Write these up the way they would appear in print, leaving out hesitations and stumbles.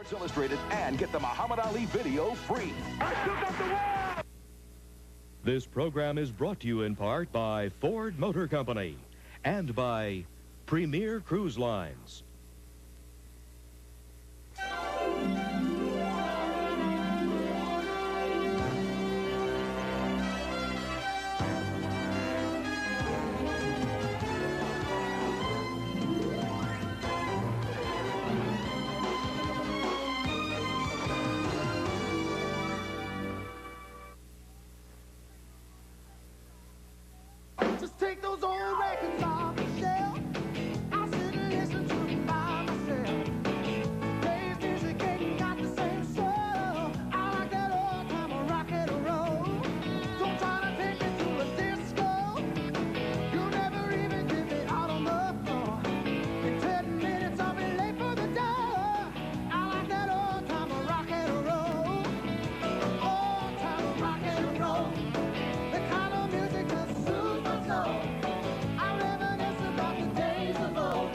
Sports Illustrated and get the Muhammad Ali video free. I took up the wall! This program is brought to you in part by Ford Motor Company and by Premier Cruise Lines. Just take those old records off the shelf. I'll sit and listen to them by myself. Plays music ain't got the same soul. I like that old time of rock and roll. Don't try to take me to a disco. You'll never even get me out on the floor. In 10 minutes I'll be late for the door. I like that old time of rock and roll. Old time of rock and roll. The kind of music that soothes my soul. I reminisce about the days of old.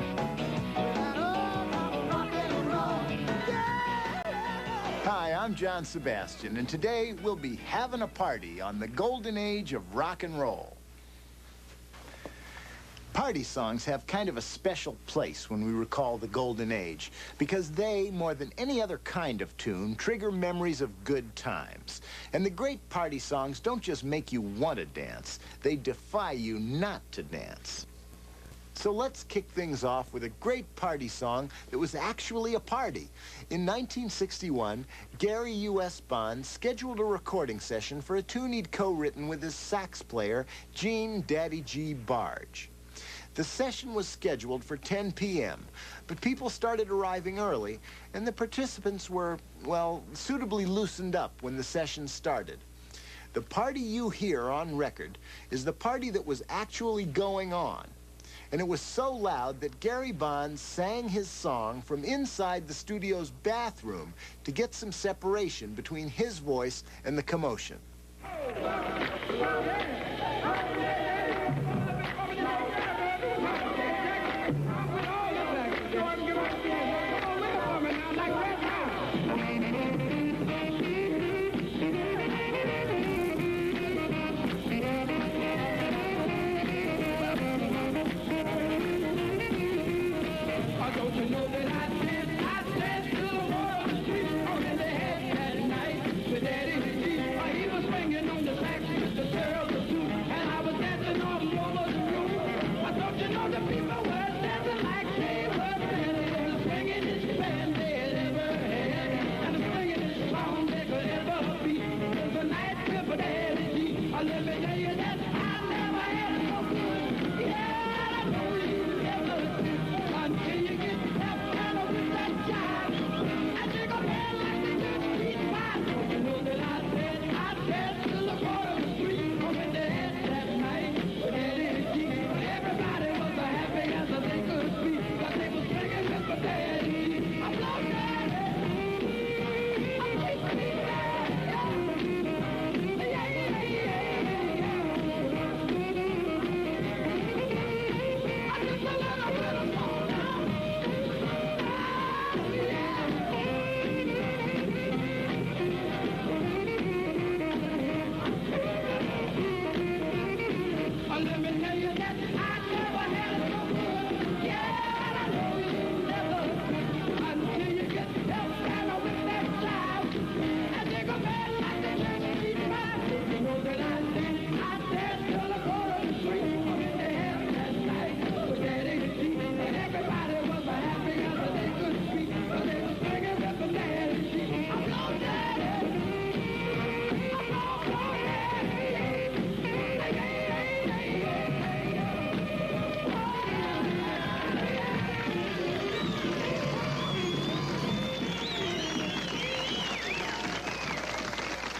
That old time of rock and roll. Yeah! Hi, I'm John Sebastian, and today we'll be having a party on the golden age of rock and roll. Party songs have kind of a special place when we recall the golden age because they, more than any other kind of tune, trigger memories of good times. And the great party songs don't just make you want to dance, they defy you not to dance. So let's kick things off with a great party song that was actually a party. In 1961, Gary U.S. Bond scheduled a recording session for a tune he'd co-written with his sax player, Gene Daddy G. Barge. The session was scheduled for 10 p.m., but people started arriving early, and the participants were, well, suitably loosened up when the session started. The party you hear on record is the party that was actually going on. And it was so loud that Gary Bond sang his song from inside the studio's bathroom to get some separation between his voice and the commotion.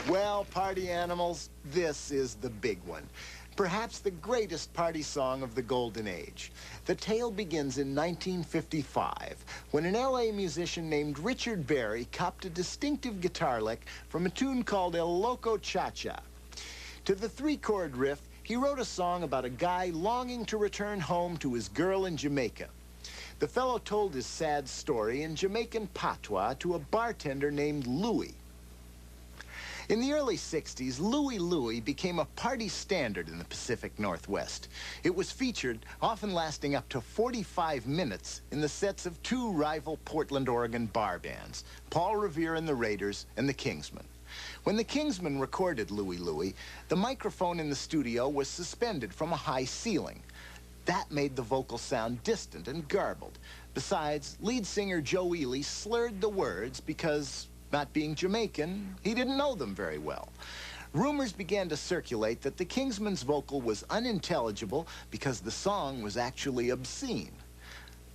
Well, party animals, this is the big one. Perhaps the greatest party song of the golden age. The tale begins in 1955, when an LA musician named Richard Berry copped a distinctive guitar lick from a tune called El Loco Cha-Cha. To the three-chord riff, he wrote a song about a guy longing to return home to his girl in Jamaica. The fellow told his sad story in Jamaican patois to a bartender named Louis. In the early 60s, Louie Louie became a party standard in the Pacific Northwest. It was featured, often lasting up to 45 minutes, in the sets of two rival Portland, Oregon bar bands, Paul Revere and the Raiders and the Kingsmen. When the Kingsmen recorded Louie Louie, the microphone in the studio was suspended from a high ceiling. That made the vocal sound distant and garbled. Besides, lead singer Joe Ely slurred the words because, not being Jamaican, he didn't know them very well. Rumors began to circulate that the Kingsmen's vocal was unintelligible because the song was actually obscene.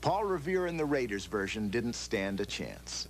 Paul Revere and the Raiders version didn't stand a chance.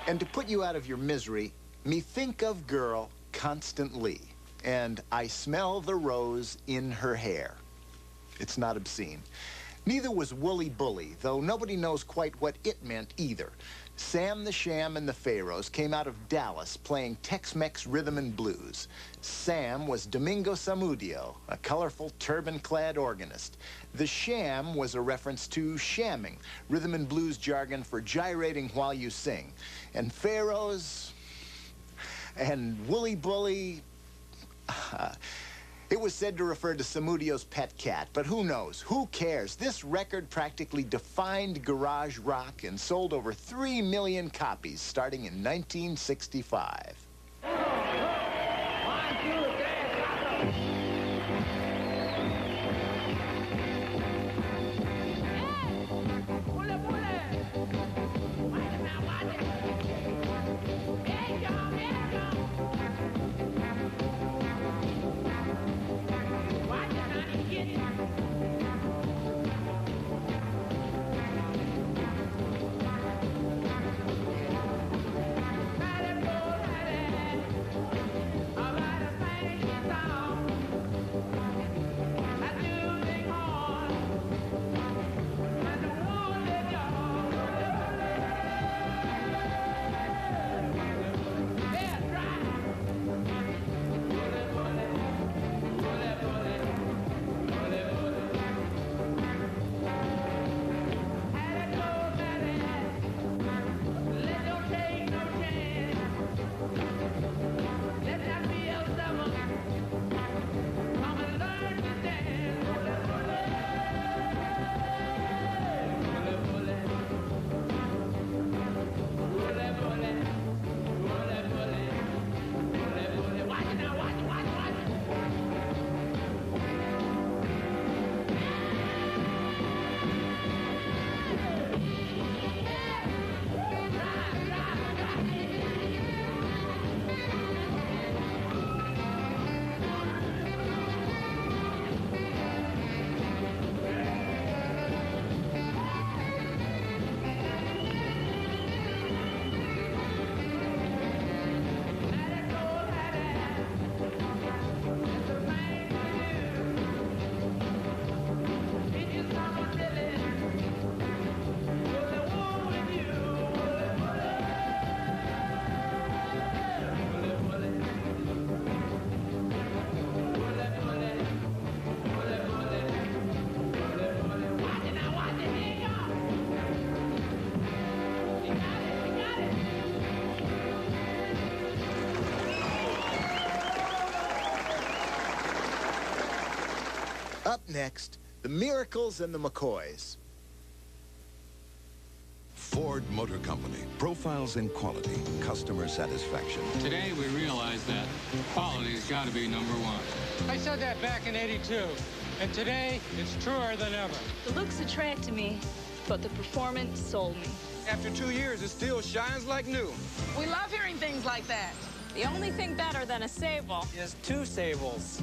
And to put you out of your misery, me think of girl constantly, and I smell the rose in her hair. It's not obscene. Neither was Wooly Bully, though nobody knows quite what it meant either. Sam the Sham and the Pharaohs came out of Dallas playing Tex-Mex rhythm and blues. Sam was Domingo Samudio, a colorful turban-clad organist. The Sham was a reference to shamming, rhythm and blues jargon for gyrating while you sing. And Pharaohs and Wooly Bully, it was said to refer to Samudio's pet cat, but who knows? Who cares? This record practically defined garage rock and sold over 3 million copies starting in 1965. Up next, the Miracles and the McCoys. Ford Motor Company profiles in quality, customer satisfaction. Today we realize that quality's got to be number one. I said that back in '82, and today it's truer than ever. The looks attracted me, but the performance sold me. After 2 years, it still shines like new. We love hearing things like that. The only thing better than a Sable Is 2 Sables.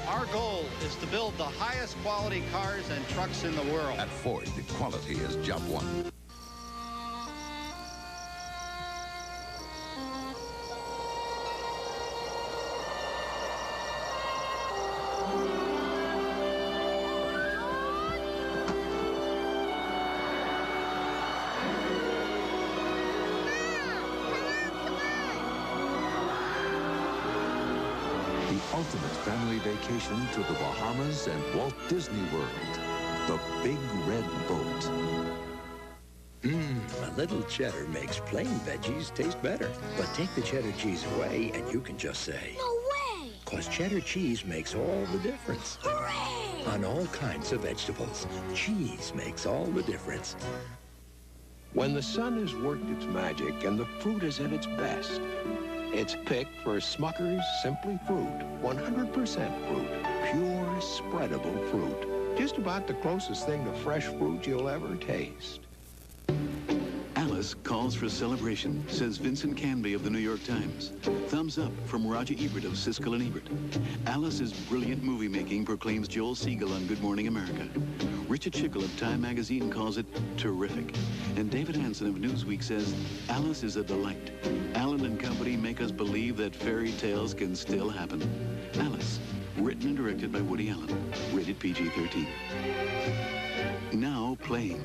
Our goal is to build the highest quality cars and trucks in the world. At Ford, quality is job one. Ultimate family vacation to the Bahamas and Walt Disney World. The Big Red Boat. A little cheddar makes plain veggies taste better. But take the cheddar cheese away and you can just say, no way! 'Cause cheddar cheese makes all the difference. Hooray! On all kinds of vegetables, cheese makes all the difference. When the sun has worked its magic and the fruit is at its best, it's picked for Smucker's Simply Fruit, 100% fruit, pure, spreadable fruit. Just about the closest thing to fresh fruit you'll ever taste. Alice calls for celebration, says Vincent Canby of the New York Times. Thumbs up from Roger Ebert of Siskel and Ebert. Alice's brilliant movie-making proclaims Joel Siegel on Good Morning America. Richard Schickel of Time magazine calls it terrific. And David Hansen of Newsweek says, Alice is a delight. Allen and Company make us believe that fairy tales can still happen. Alice, written and directed by Woody Allen. Rated PG-13. Now playing.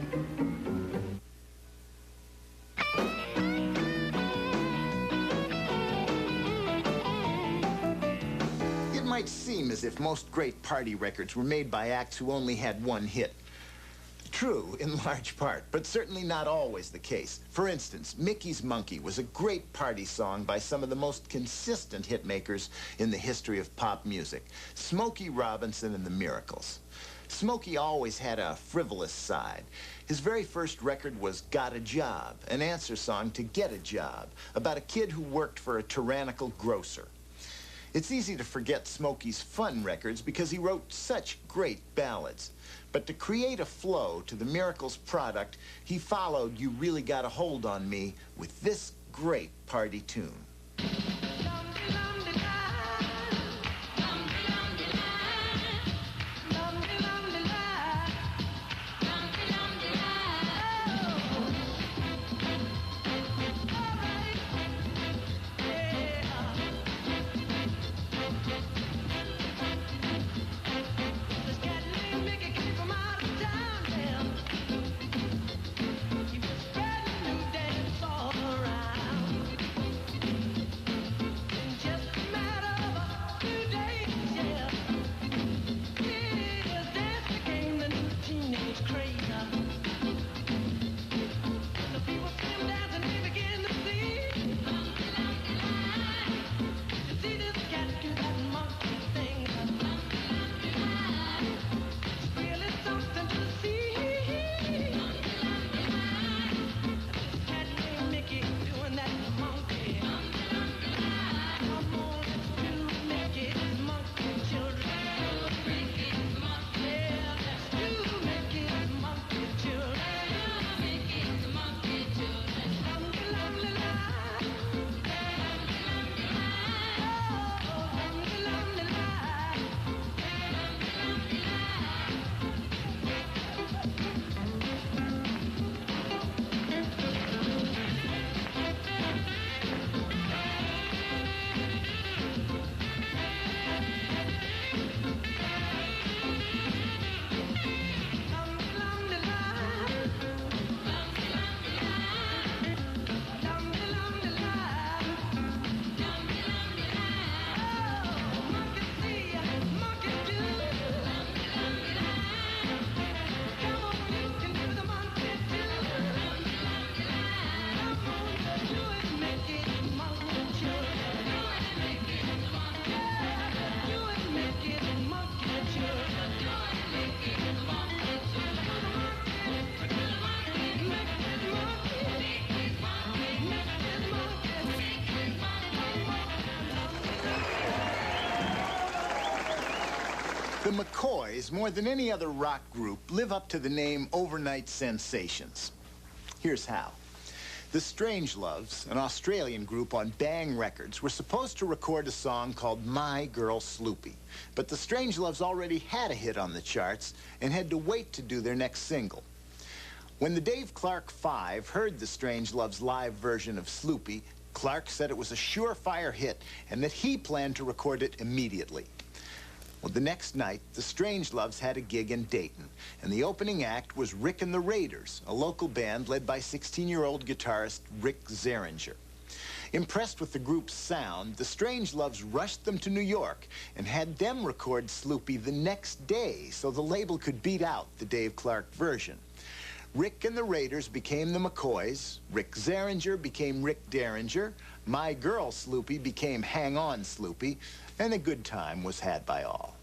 It might seem as if most great party records were made by acts who only had one hit. True, in large part, but certainly not always the case. For instance, Mickey's Monkey was a great party song by some of the most consistent hit makers in the history of pop music, Smokey Robinson and the Miracles. Smokey always had a frivolous side. His very first record was Got a Job, an answer song to Get a Job, about a kid who worked for a tyrannical grocer. It's easy to forget Smokey's fun records because he wrote such great ballads. But to create a flow to the Miracles product, he followed You Really Got a Hold on Me with this great party tune. The McCoys, more than any other rock group, live up to the name Overnight Sensations. Here's how. The Strangeloves, an Australian group on Bang Records, were supposed to record a song called My Girl Sloopy. But the Strangeloves already had a hit on the charts and had to wait to do their next single. When the Dave Clark Five heard the Strangeloves' live version of Sloopy, Clark said it was a surefire hit and that he planned to record it immediately. Well, the next night, the Strangeloves had a gig in Dayton, and the opening act was Rick and the Raiders, a local band led by 16-year-old guitarist Rick Zeringer. Impressed with the group's sound, the Strangeloves rushed them to New York and had them record Sloopy the next day so the label could beat out the Dave Clark version. Rick and the Raiders became the McCoys, Rick Zeringer became Rick Derringer, My Girl Sloopy became Hang On Sloopy, and a good time was had by all.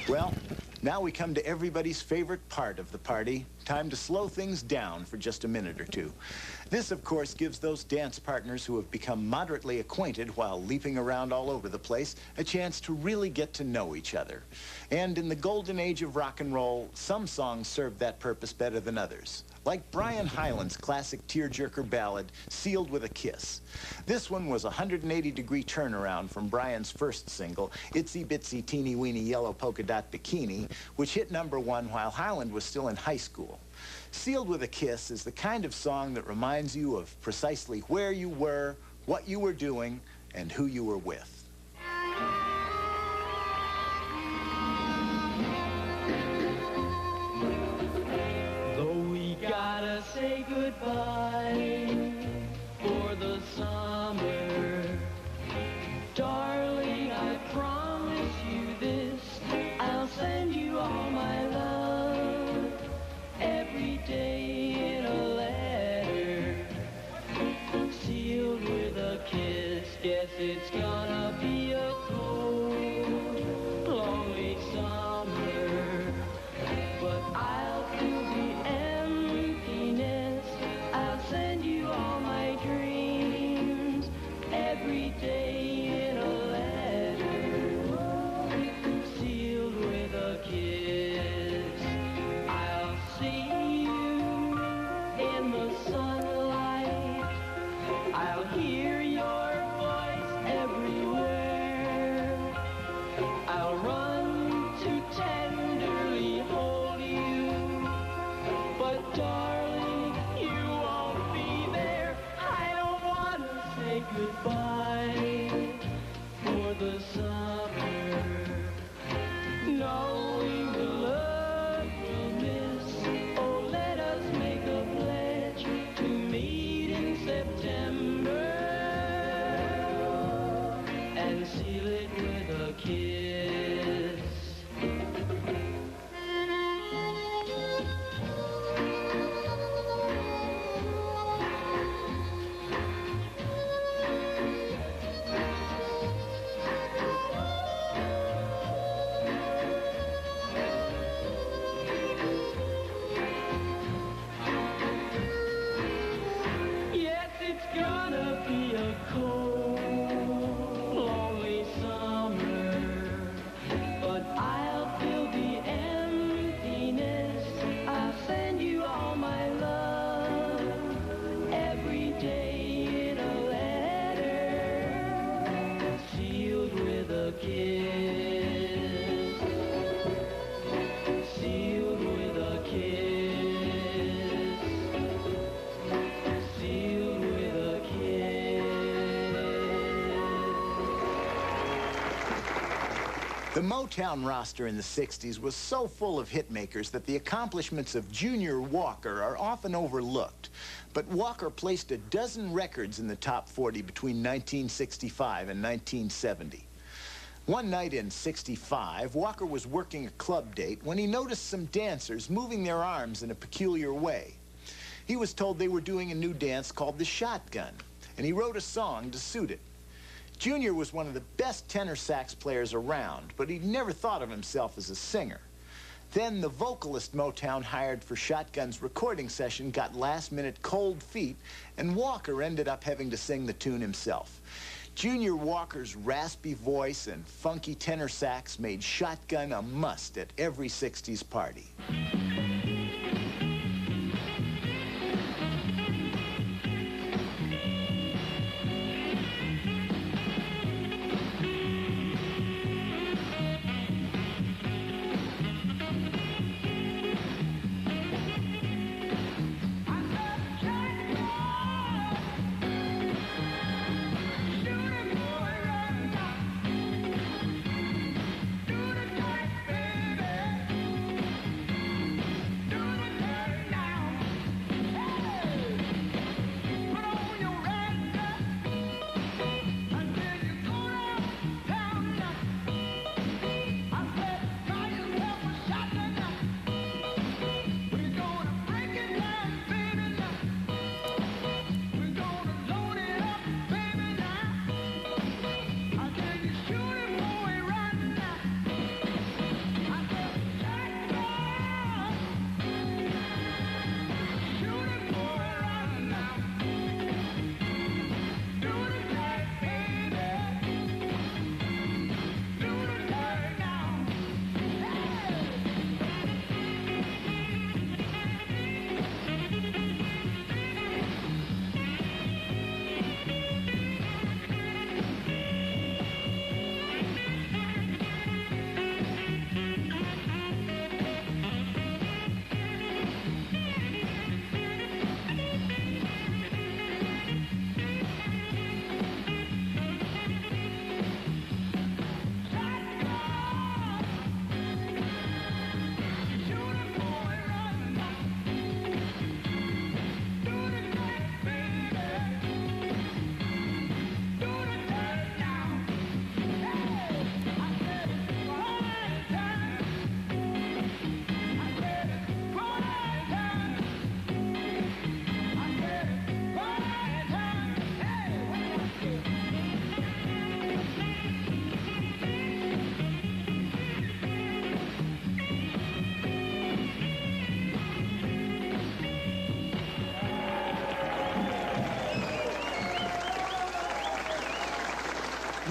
Well, now we come to everybody's favorite part of the party. Time to slow things down for just a minute or two. This, of course, gives those dance partners who have become moderately acquainted while leaping around all over the place a chance to really get to know each other. And in the golden age of rock and roll, some songs serve that purpose better than others. Like Brian Hyland's classic tearjerker ballad, Sealed with a Kiss. This one was a 180-degree turnaround from Brian's first single, Itsy Bitsy Teeny Weeny Yellow Polka Dot Bikini, which hit #1 while Hyland was still in high school. Sealed with a Kiss is the kind of song that reminds you of precisely where you were, what you were doing, and who you were with. Gotta say goodbye for the summer. Darling, I promise you this. I'll send you all my love every day in a letter, sealed with a kiss. Guess it's gonna be goodbye for the summer, knowing the love we'll miss. Oh, let us make a pledge to meet in September and seal it with a kiss. Yes, it's gonna be a cold, lonely summer, but I'll fill the emptiness. I'll send you all my love every day in a letter, sealed with a kiss, sealed with a kiss. Sealed with a kiss. The Motown roster in the 60s was so full of hitmakers that the accomplishments of Junior Walker are often overlooked. But Walker placed a dozen records in the top 40 between 1965 and 1970. One night in '65, Walker was working a club date when he noticed some dancers moving their arms in a peculiar way. He was told they were doing a new dance called the shotgun, and he wrote a song to suit it. Junior was one of the best tenor sax players around, but he'd never thought of himself as a singer. Then the vocalist Motown hired for Shotgun's recording session got last-minute cold feet, and Walker ended up having to sing the tune himself. Junior Walker's raspy voice and funky tenor sax made Shotgun a must at every 60s party.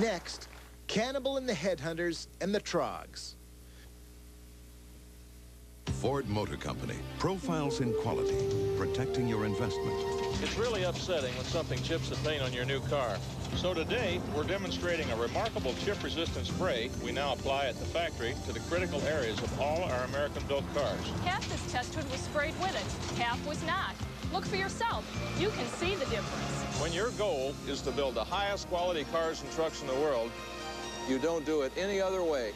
Next, Cannibal and the Headhunters and the Trogs. Ford Motor Company. Profiles in quality, protecting your investment. It's really upsetting when something chips the paint on your new car. So today, we're demonstrating a remarkable chip-resistant spray we now apply at the factory to the critical areas of all our American-built cars. Half this test hood was sprayed with it, half was not. Look for yourself. You can see the difference. When your goal is to build the highest quality cars and trucks in the world, you don't do it any other way.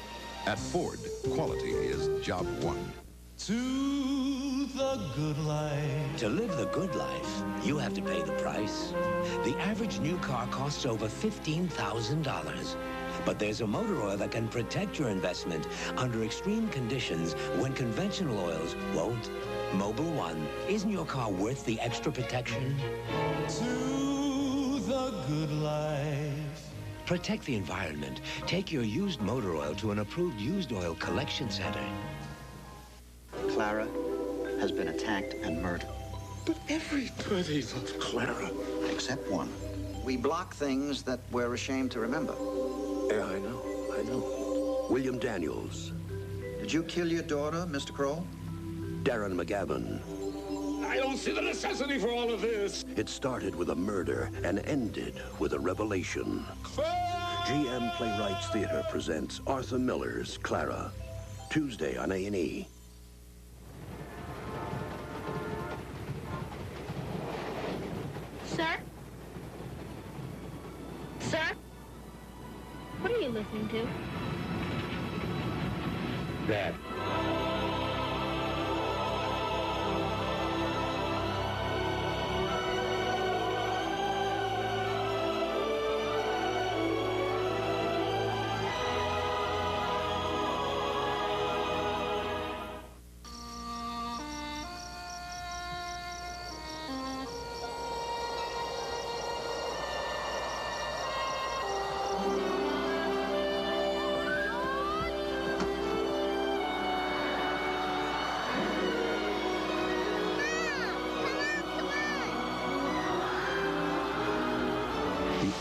At Ford, quality is job one. To the good life. To live the good life, you have to pay the price. The average new car costs over $15,000. But there's a motor oil that can protect your investment under extreme conditions when conventional oils won't. Mobil One. Isn't your car worth the extra protection? To the good life. Protect the environment. Take your used motor oil to an approved used oil collection center. Clara has been attacked and murdered. But everybody loves Clara. Except one. We block things that we're ashamed to remember. Yeah, I know. William Daniels. Did you kill your daughter, Mr. Kroll? Darren McGavin. I don't see the necessity for all of this. It started with a murder and ended with a revelation. GM Playwrights Theater presents Arthur Miller's Clara. Tuesday on A&E. Sir? Sir? What are you listening to? Dad.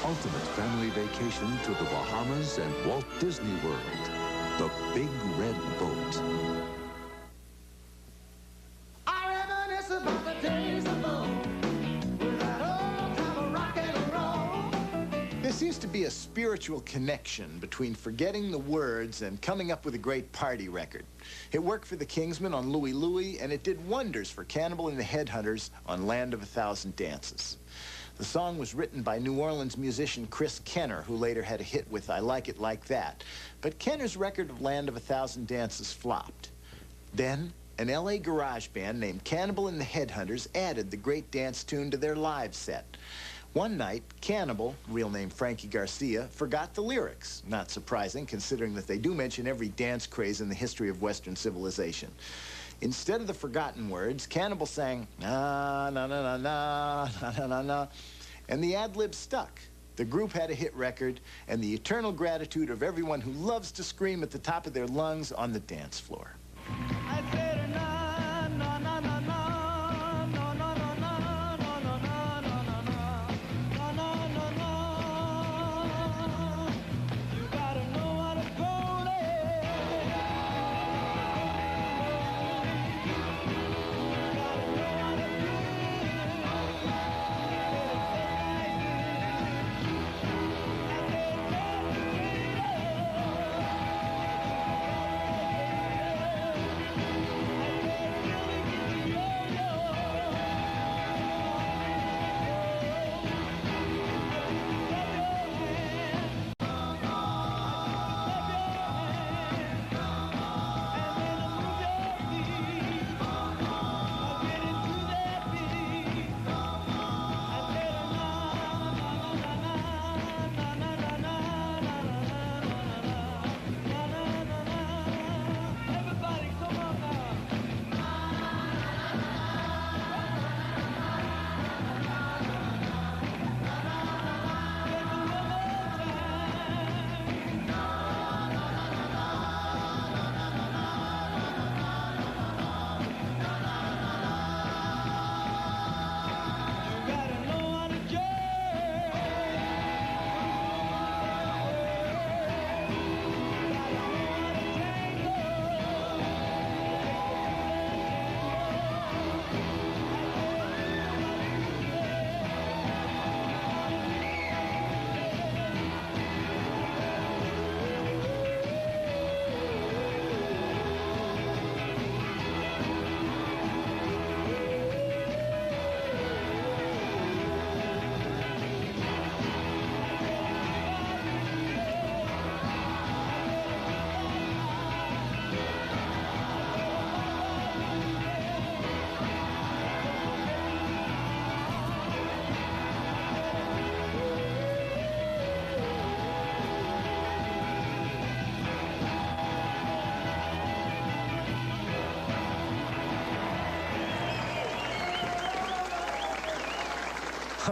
Ultimate family vacation to the Bahamas and Walt Disney World. The Big Red Boat. I reminisce about the days of old, with that old time of rock and roll. There seems to be a spiritual connection between forgetting the words and coming up with a great party record. It worked for the Kingsmen on Louie Louie, and it did wonders for Cannibal and the Headhunters on Land of a Thousand Dances. The song was written by New Orleans musician Chris Kenner, who later had a hit with I Like It Like That. But Kenner's record of Land of a Thousand Dances flopped. Then, an L.A. garage band named Cannibal and the Headhunters added the great dance tune to their live set. One night, Cannibal, real name Frankie Garcia, forgot the lyrics. Not surprising, considering that they do mention every dance craze in the history of Western civilization. Instead of the forgotten words, Cannibal sang, na, na, na, na, na, na, na, na, na, and the ad-lib stuck. The group had a hit record, and the eternal gratitude of everyone who loves to scream at the top of their lungs on the dance floor. I said, na, na, na, na, na, na, na, na, na, na, na, na, na, na, na, na, na. You gotta know how to go there.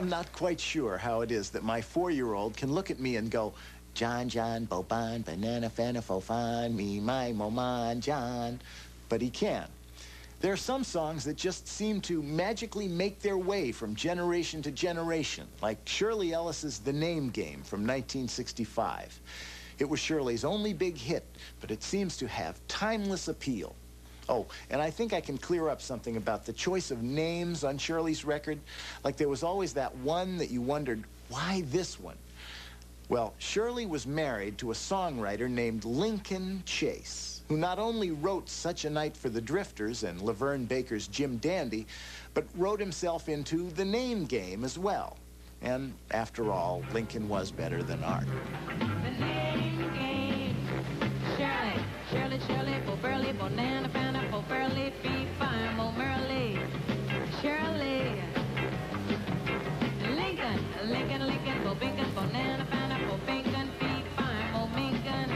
I'm not quite sure how it is that my 4-year-old can look at me and go, John, John, Boban, banana, fana, fofan, me, my, mo, man, John. But he can. There are some songs that just seem to magically make their way from generation to generation, like Shirley Ellis's The Name Game from 1965. It was Shirley's only big hit, but it seems to have timeless appeal. Oh, and I think I can clear up something about the choice of names on Shirley's record. Like there was always that one that you wondered, why this one? Well, Shirley was married to a songwriter named Lincoln Chase, who not only wrote Such a Night for the Drifters and Laverne Baker's Jim Dandy, but wrote himself into The Name Game as well. And after all, Lincoln was better than art. The name game. Shirley, Shirley, Shirley, Bo Burley, Bonana, Fana, Bo Burley, Fee, Fine, Mo Merley. Shirley. Lincoln, Lincoln, Lincoln, Bo Bincoln, Bonana, Fana, Bo Bincoln, Fee, Fine, Mo Mincoln.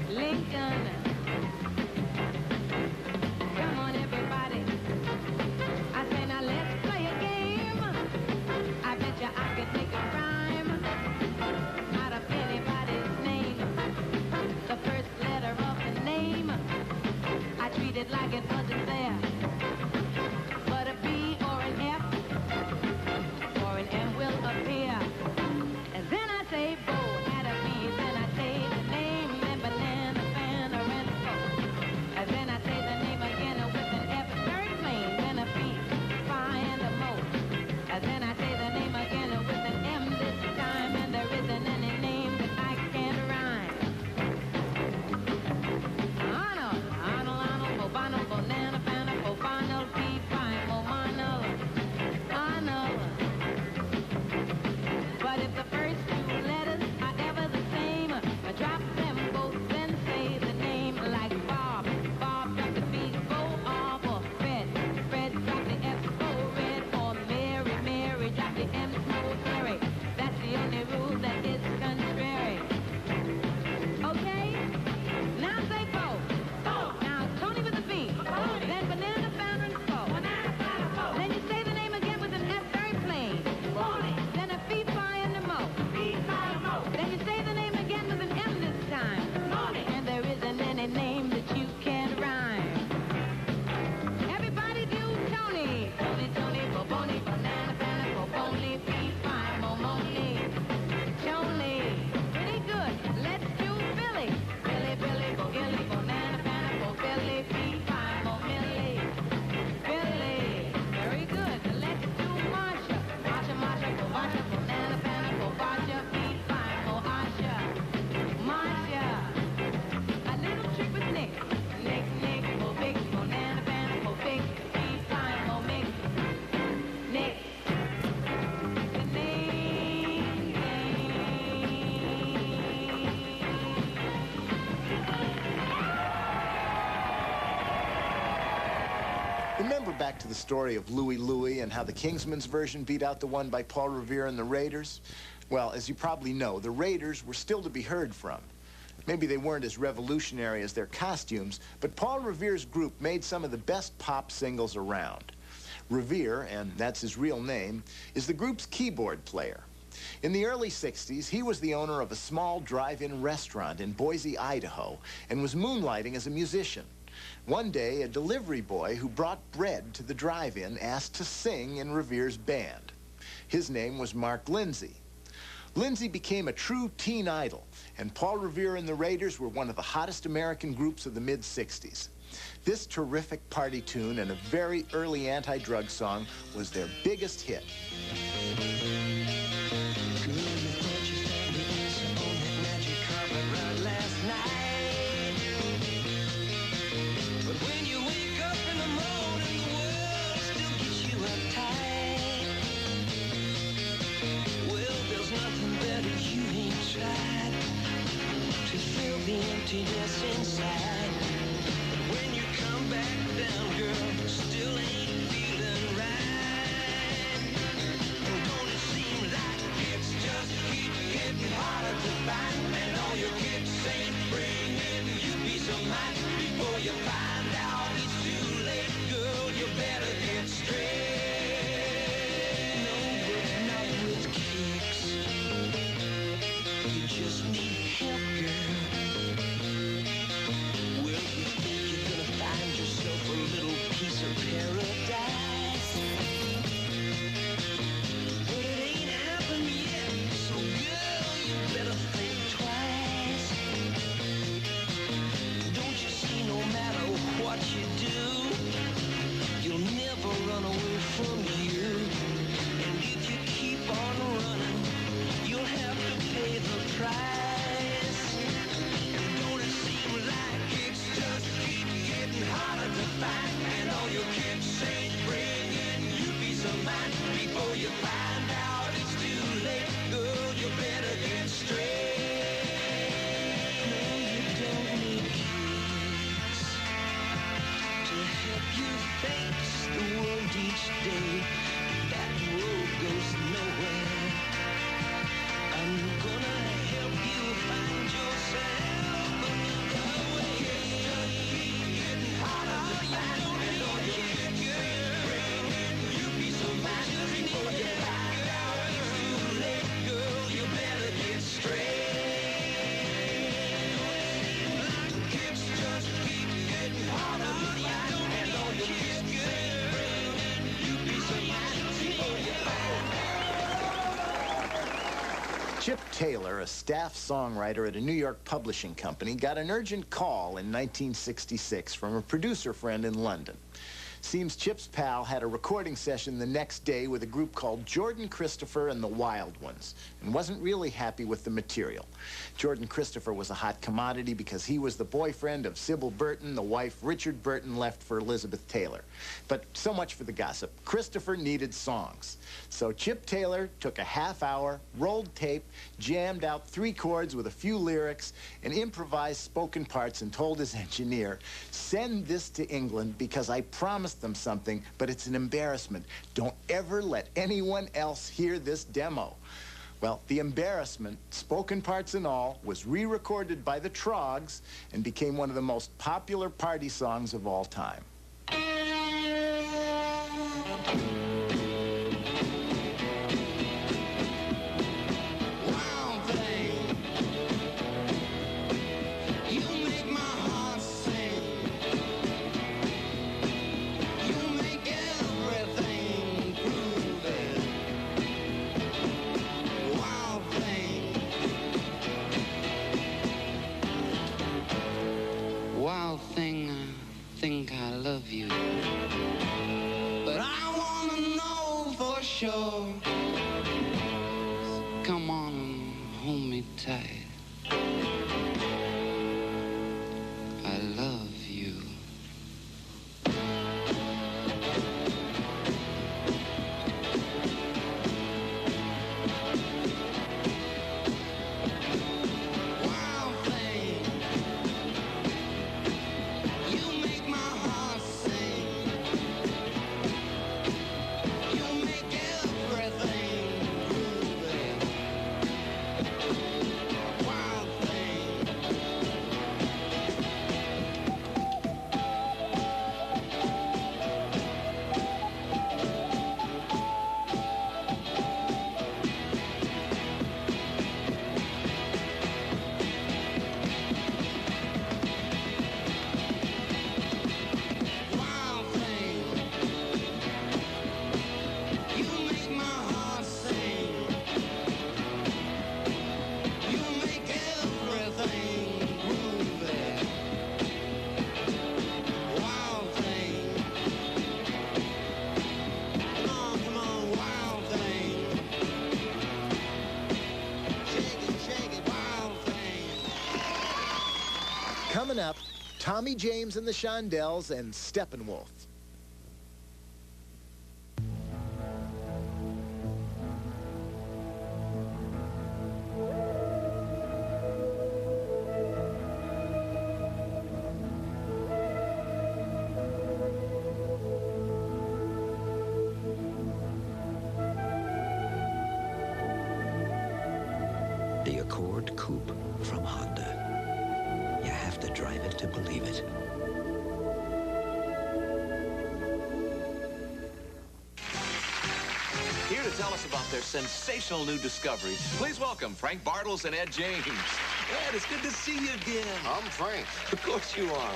Lincoln. Come on, everybody. I say now let's play a game. I bet you I could make a rhyme out of anybody's name. The first letter of the name, I treat it like it wasn't there. But a B or an F or an M will appear. And then I say Bo had a B, then I say the name, then banana, fana, and so. And then I say the name again with an F, very plain, then a B, Fi, and a Mo. And then I say the name again with an M this time, and there isn't any name that I can't rhyme. Arnold, Arnold, Arnold, Bobano, Bonana, Fana, Bobano, P, Fine, Momano, Arnold. But if the first two letters are ever the same, drop them both and say the name like Bob. Bob, drop the B, Bo, R, or Fred. Fred, drop the F, Bo, Red, or Mary. Mary, drop the M, Mo, Mary. That's the only rule that is contrary. Okay? Now say Bo. Bo. Now Tony with a B. Bo. Then banana, founder, and Bo. Banana, founder, Bo. Then you say the name again with an F, very plain. Bo. Then a Fee, Fi, and a Mo. Fee, Fi, and Mo. Then you say the name again with an M this time. Mo. And there isn't any name that you can't rhyme. Everybody do Tony. Tony, Tony, Boboni, banana, banana, Boboni, Fee, Fi, Momoni. Tony. Pretty good. Let's do Billy. Billy, Billy, Bo Gilly, Bonana, Banana, Bo Billy, Fee, Fi, Mo Millie. Billy. Very good. Let's do Marsha. Marsha, Marsha, Bo Marsha, Bonana, Banana, Bo Barsha, Fee, Fi, Mo Asha. Marsha. A little trick with Nick. Nick, Nick, Bo Big, Bonana, Banana, Bo Big, Fee, Fi, Mo Mick. Nick. The name game. Remember back to the story of Louie Louie and how the Kingsmen's version beat out the one by Paul Revere and the Raiders? Well, as you probably know, the Raiders were still to be heard from. Maybe they weren't as revolutionary as their costumes, but Paul Revere's group made some of the best pop singles around. Revere, and that's his real name, is the group's keyboard player. In the early 60s, he was the owner of a small drive-in restaurant in Boise, Idaho, and was moonlighting as a musician. One day, a delivery boy who brought bread to the drive-in asked to sing in Revere's band. His name was Mark Lindsay. Lindsay became a true teen idol, and Paul Revere and the Raiders were one of the hottest American groups of the mid-60s. This terrific party tune and a very early anti-drug song was their biggest hit. Emptiness inside. When you come back down, girl, still ain't feeling right. Chip Taylor, a staff songwriter at a New York publishing company, got an urgent call in 1966 from a producer friend in London. Seems Chip's pal had a recording session the next day with a group called Jordan Christopher and the Wild Ones, and wasn't really happy with the material. Jordan Christopher was a hot commodity because he was the boyfriend of Sybil Burton, the wife Richard Burton left for Elizabeth Taylor. But so much for the gossip. Christopher needed songs. So Chip Taylor took a half-hour, rolled tape, jammed out 3 chords with a few lyrics, and improvised spoken parts and told his engineer, "Send this to England because I promised them something, but it's an embarrassment. Don't ever let anyone else hear this demo." Well, the embarrassment, spoken parts and all, was re-recorded by the Trogs and became one of the most popular party songs of all time. Wild thing, I think I love you. But I wanna know for sure. So come on and hold me tight. I love you. Coming up, Tommy James and the Shondells and Steppenwolf. The Accord Coupe from Honda. You have to drive it to believe it. Here to tell us about their sensational new discoveries, please welcome Frank Bartles and Ed James. Ed, it's good to see you again. I'm Frank. Of course you are.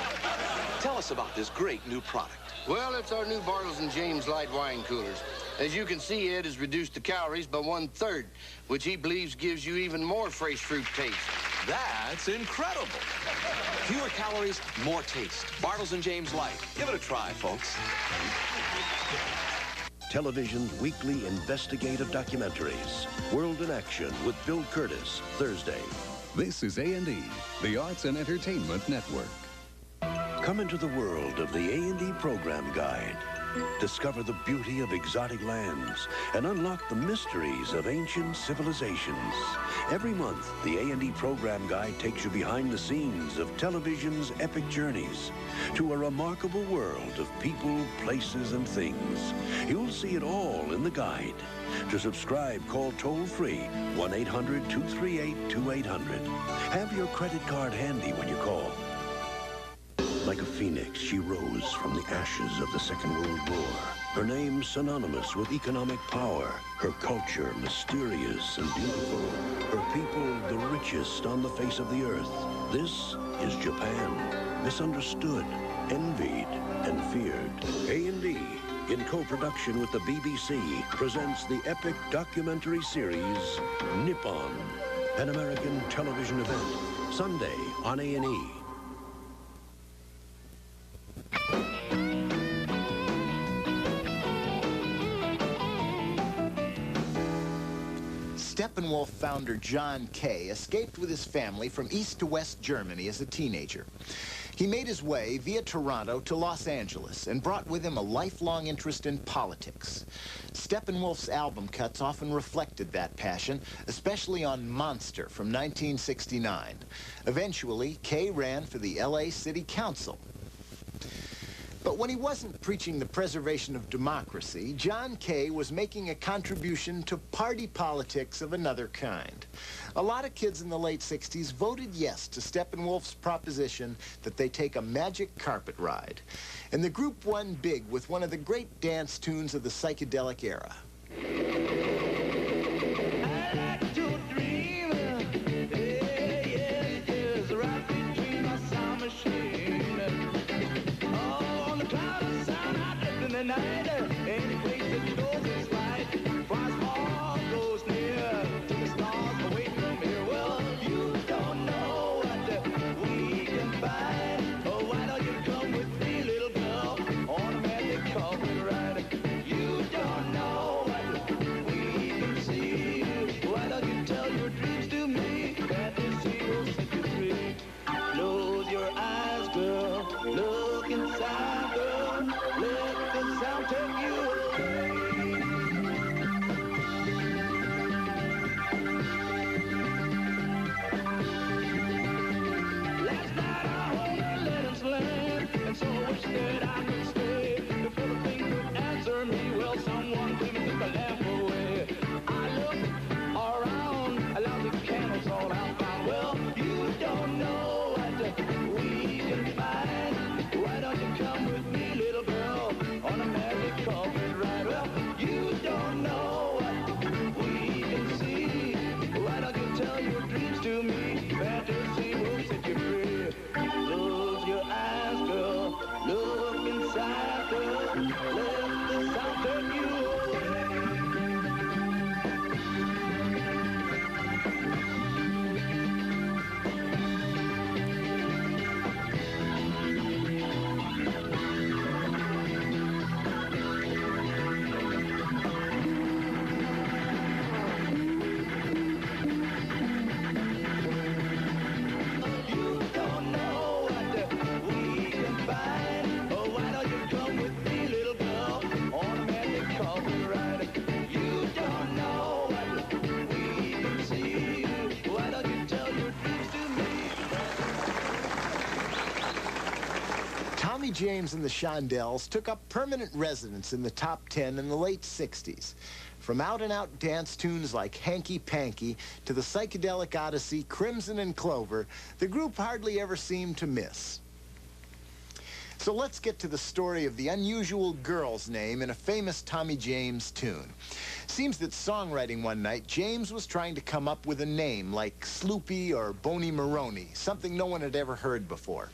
Tell us about this great new product. Well, it's our new Bartles and James light wine coolers. As you can see, Ed has reduced the calories by 1/3, which he believes gives you even more fresh fruit taste. That's incredible. Fewer calories, more taste. Bartles and James Light. Give it a try, folks. Television's weekly investigative documentaries. World in Action with Bill Curtis, Thursday. This is A&E, the Arts and Entertainment Network. Come into the world of the A&E Program Guide. Discover the beauty of exotic lands and unlock the mysteries of ancient civilizations. Every month, the A&E Program Guide takes you behind the scenes of television's epic journeys to a remarkable world of people, places, and things. You'll see it all in the guide. To subscribe, call toll-free 1-800-238-2800. Have your credit card handy when you call. Like a phoenix, she rose from the ashes of the Second World War. Her name synonymous with economic power. Her culture mysterious and beautiful. Her people the richest on the face of the earth. This is Japan. Misunderstood, envied, and feared. A&E in co-production with the BBC, presents the epic documentary series, Nippon, an American television event, Sunday on A&E. Steppenwolf founder John Kay escaped with his family from East to West Germany as a teenager. He made his way via Toronto to Los Angeles and brought with him a lifelong interest in politics. Steppenwolf's album cuts often reflected that passion, especially on Monster from 1969. Eventually, Kay ran for the LA City Council. But when he wasn't preaching the preservation of democracy, John Kay was making a contribution to party politics of another kind. A lot of kids in the late 60s voted yes to Steppenwolf's proposition that they take a magic carpet ride. And the group won big with one of the great dance tunes of the psychedelic era. Tommy James and the Shondells took up permanent residence in the top 10 in the late 60s. From out-and-out dance tunes like Hanky Panky to the psychedelic odyssey Crimson and Clover, the group hardly ever seemed to miss. So let's get to the story of the unusual girl's name in a famous Tommy James tune. Seems that songwriting one night, James was trying to come up with a name like Sloopy or Boney Maroney, something no one had ever heard before.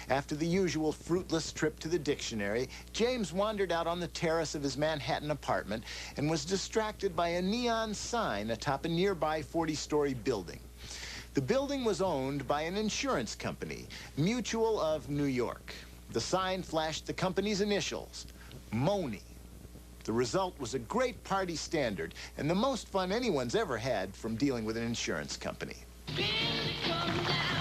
After the usual fruitless trip to the dictionary, James wandered out on the terrace of his Manhattan apartment and was distracted by a neon sign atop a nearby 40-story building. The building was owned by an insurance company, Mutual of New York. The sign flashed the company's initials, MONY. The result was a great party standard and the most fun anyone's ever had from dealing with an insurance company. Yeah.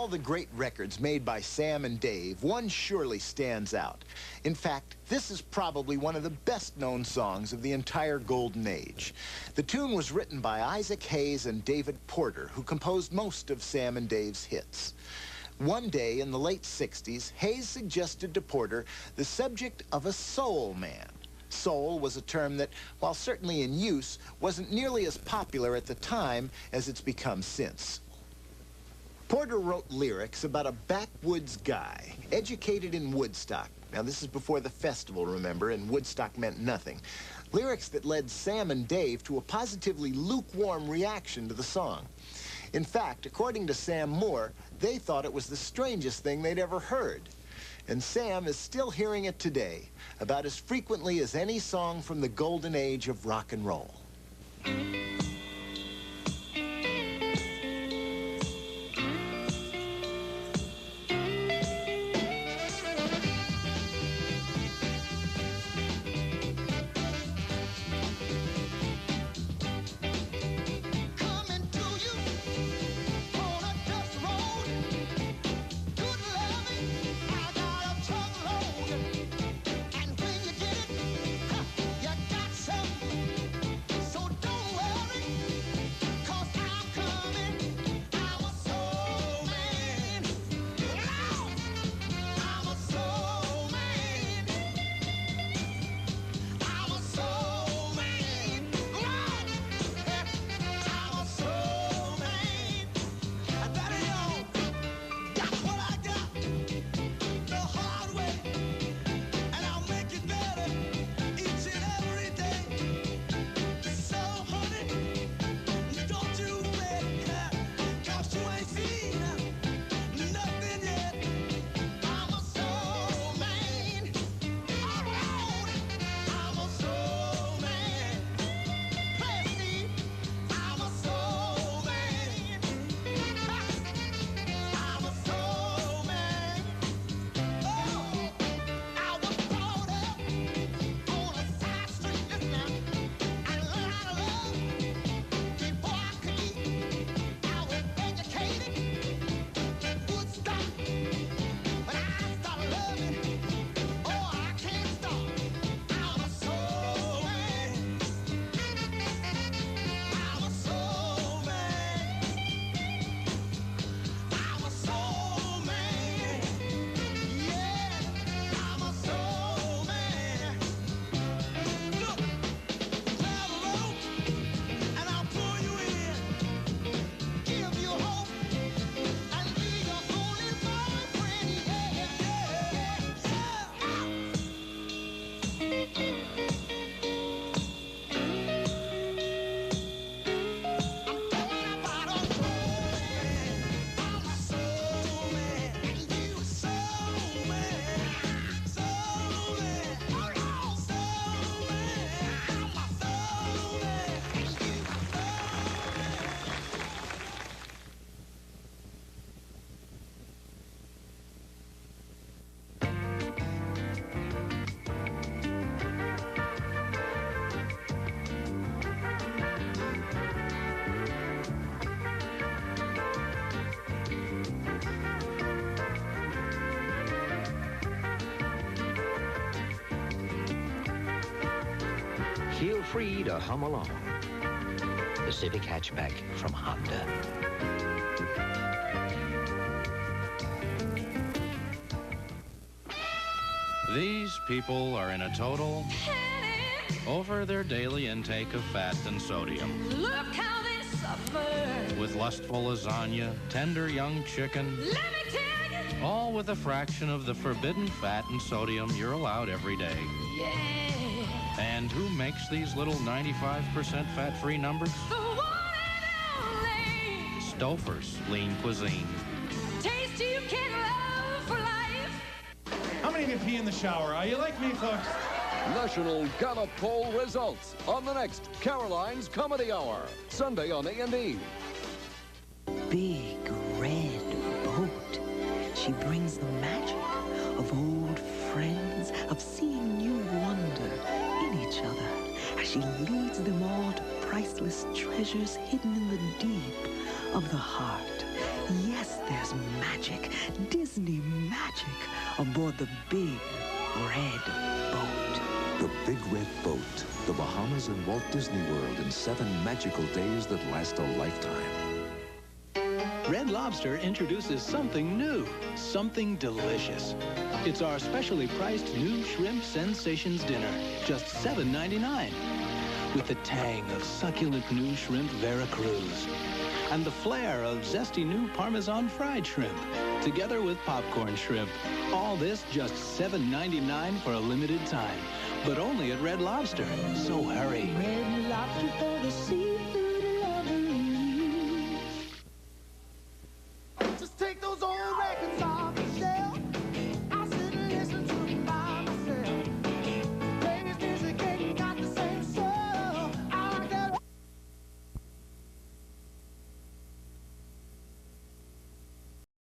all the great records made by Sam and Dave, one surely stands out. In fact, this is probably one of the best-known songs of the entire Golden Age. The tune was written by Isaac Hayes and David Porter, who composed most of Sam and Dave's hits. One day in the late 60s, Hayes suggested to Porter the subject of a soul man. Soul was a term that, while certainly in use, wasn't nearly as popular at the time as it's become since. Porter wrote lyrics about a backwoods guy, educated in Woodstock. Now, this is before the festival, remember, and Woodstock meant nothing. Lyrics that led Sam and Dave to a positively lukewarm reaction to the song. In fact, according to Sam Moore, they thought it was the strangest thing they'd ever heard. And Sam is still hearing it today, about as frequently as any song from the golden age of rock and roll. Feel free to hum along. The Civic hatchback from Honda. These people are in a total over their daily intake of fat and sodium. Look how they suffer. With lustful lasagna, tender young chicken, Let me tell you. all with a fraction of the forbidden fat and sodium you're allowed every day. Yeah. And who makes these little 95% fat-free numbers? The one and only. Stouffer's Lean Cuisine. Taste you can love for life. How many of you pee in the shower? Are you like me, folks? National Gallup poll results on the next Caroline's Comedy Hour, Sunday on A&E. Big red boat. She brings the magic of old friends, of seeing new wonder in each other, as she leads them all to priceless treasures hidden in the deep of the heart. Yes, there's magic, Disney magic, aboard the Big Red Boat. The Big Red Boat. The Bahamas and Walt Disney World in 7 magical days that last a lifetime. Red Lobster introduces something new, something delicious. It's our specially priced new Shrimp Sensations dinner, just $7.99. With the tang of succulent new shrimp Veracruz and the flair of zesty new Parmesan fried shrimp, together with popcorn shrimp. All this just $7.99 for a limited time, but only at Red Lobster. So hurry. Red Lobster for the seafood.